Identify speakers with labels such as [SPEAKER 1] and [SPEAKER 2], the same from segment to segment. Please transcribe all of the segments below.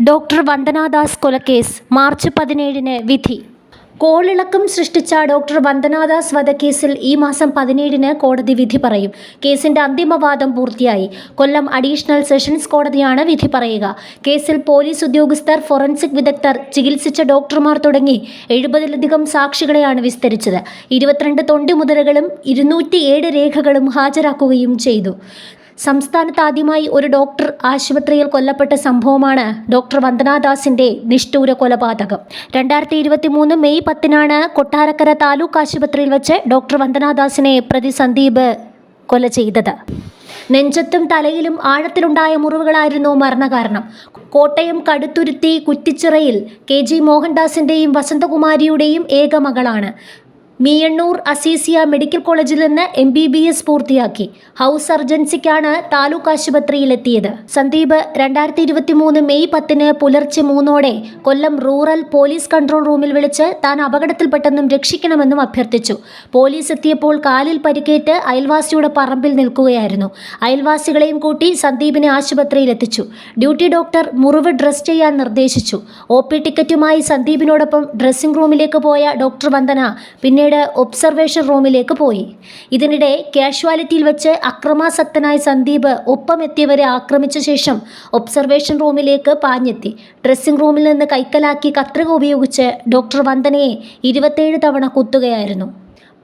[SPEAKER 1] Doctor Vandana Das കൊലക്കേസ് March 17 വിധി. കോളിളക്കം സൃഷ്ടിച്ച ഡോക്ടർ വന്ദനാദാസ് വധക്കേസിൽ ഈ മാസം 17 കോടതി വിധി പറയും. കേസിന്റെ അന്തിമവാദം പൂർത്തിയായി. കൊല്ലം അഡീഷണൽ സെഷൻസ് കോടതിയാണ് വിധി പറയുക. കേസിൽ പോലീസ് ഉദ്യോഗസ്ഥർ, ഫോറൻസിക് വിദഗ്ധർ, ചികിത്സിച്ച ഡോക്ടർമാർ തുടങ്ങി 70-ലധികം സാക്ഷികളെയാണ് വിസ്തരിച്ചത്. 22 തൊണ്ടിമുദ്രകളും 207 രേഖകളും ഹാജരാക്കുകയും ചെയ്തു. സംസ്ഥാനത്ത് ആദ്യമായി ഒരു ഡോക്ടർ ആശുപത്രിയിൽ കൊല്ലപ്പെട്ട സംഭവമാണ് ഡോക്ടർ വന്ദനാദാസിന്റെ നിഷ്ഠൂര കൊലപാതകം. 2023 മെയ് 10 കൊട്ടാരക്കര താലൂക്ക് ആശുപത്രിയിൽ വെച്ച് ഡോക്ടർ വന്ദനാദാസിനെ പ്രതി സന്ദീപ് കൊല ചെയ്തത്. നെഞ്ചത്തും തലയിലും ആഴത്തിലുണ്ടായ മുറിവുകളായിരുന്നു മരണകാരണം. കോട്ടയം കടുത്തുരുത്തി കുറ്റിച്ചിറയിൽ KG മോഹൻദാസിന്റെയും വസന്തകുമാരിയുടെയും ഏക മകളാണ്. മീയണ്ണൂർ അസീസിയ മെഡിക്കൽ കോളേജിൽ നിന്ന് MBBS പൂർത്തിയാക്കി. ഹൗസ് സർജൻസിക്കാണ് താലൂക്ക് ആശുപത്രിയിലെത്തിയത്. സന്ദീപ് 2023 മെയ് 10 പുലർച്ചെ 3 കൊല്ലം റൂറൽ പോലീസ് കൺട്രോൾ റൂമിൽ വിളിച്ച് താൻ അപകടത്തിൽപ്പെട്ടെന്നും രക്ഷിക്കണമെന്നും അഭ്യർത്ഥിച്ചു. പോലീസ് എത്തിയപ്പോൾ കാലിൽ പരിക്കേറ്റ് അയൽവാസിയുടെ പറമ്പിൽ നിൽക്കുകയായിരുന്നു. അയൽവാസികളെയും കൂട്ടി സന്ദീപിനെ ആശുപത്രിയിലെത്തിച്ചു. ഡ്യൂട്ടി ഡോക്ടർ മുറിവ് ഡ്രസ് ചെയ്യാൻ നിർദ്ദേശിച്ചു. OP ടിക്കറ്റുമായി സന്ദീപിനോടൊപ്പം ഡ്രസ്സിംഗ് റൂമിലേക്ക് പോയ ഡോക്ടർ വന്ദന പിന്നീട് ഒബ്സർവേഷൻ റൂമിലേക്ക് പോയി. ഇതിനിടെ കാഷ്വാലിറ്റിയിൽ വെച്ച് അക്രമാസക്തനായ സന്ദീപ് ഒപ്പം എത്തിയവരെ ആക്രമിച്ച ശേഷം ഒബ്സർവേഷൻ റൂമിലേക്ക് പാഞ്ഞെത്തി. ഡ്രസ്സിംഗ് റൂമിൽ നിന്ന് കൈക്കലാക്കി കത്രിക ഉപയോഗിച്ച് ഡോക്ടർ വന്ദനയെ 27 തവണ കുത്തുകയായിരുന്നു.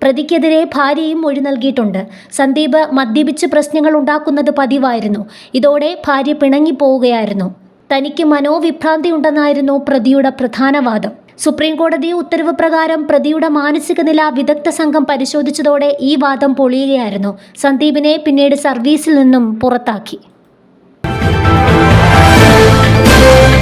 [SPEAKER 1] പ്രതിക്കെതിരെ ഭാര്യയും മൊഴി നൽകിയിട്ടുണ്ട്. സന്ദീപ് മദ്യപിച്ച് പ്രശ്നങ്ങൾ ഉണ്ടാക്കുന്നത് പതിവായിരുന്നു. ഇതോടെ ഭാര്യ പിണങ്ങിപ്പോവുകയായിരുന്നു. തനിക്ക് മനോവിഭ്രാന്തിയുണ്ടെന്നായിരുന്നു പ്രതിയുടെ പ്രധാന വാദം. സുപ്രീം കോടതി ഉത്തരവ് പ്രകാരം പ്രതിയുടെ മാനസിക നില വിദഗ്ധ സംഘം പരിശോധിച്ചതോടെ ഈ വാദം പൊളിയുകയായിരുന്നു. സന്ദീപിനെ പിന്നീട് സർവീസിൽ നിന്നും പുറത്താക്കി.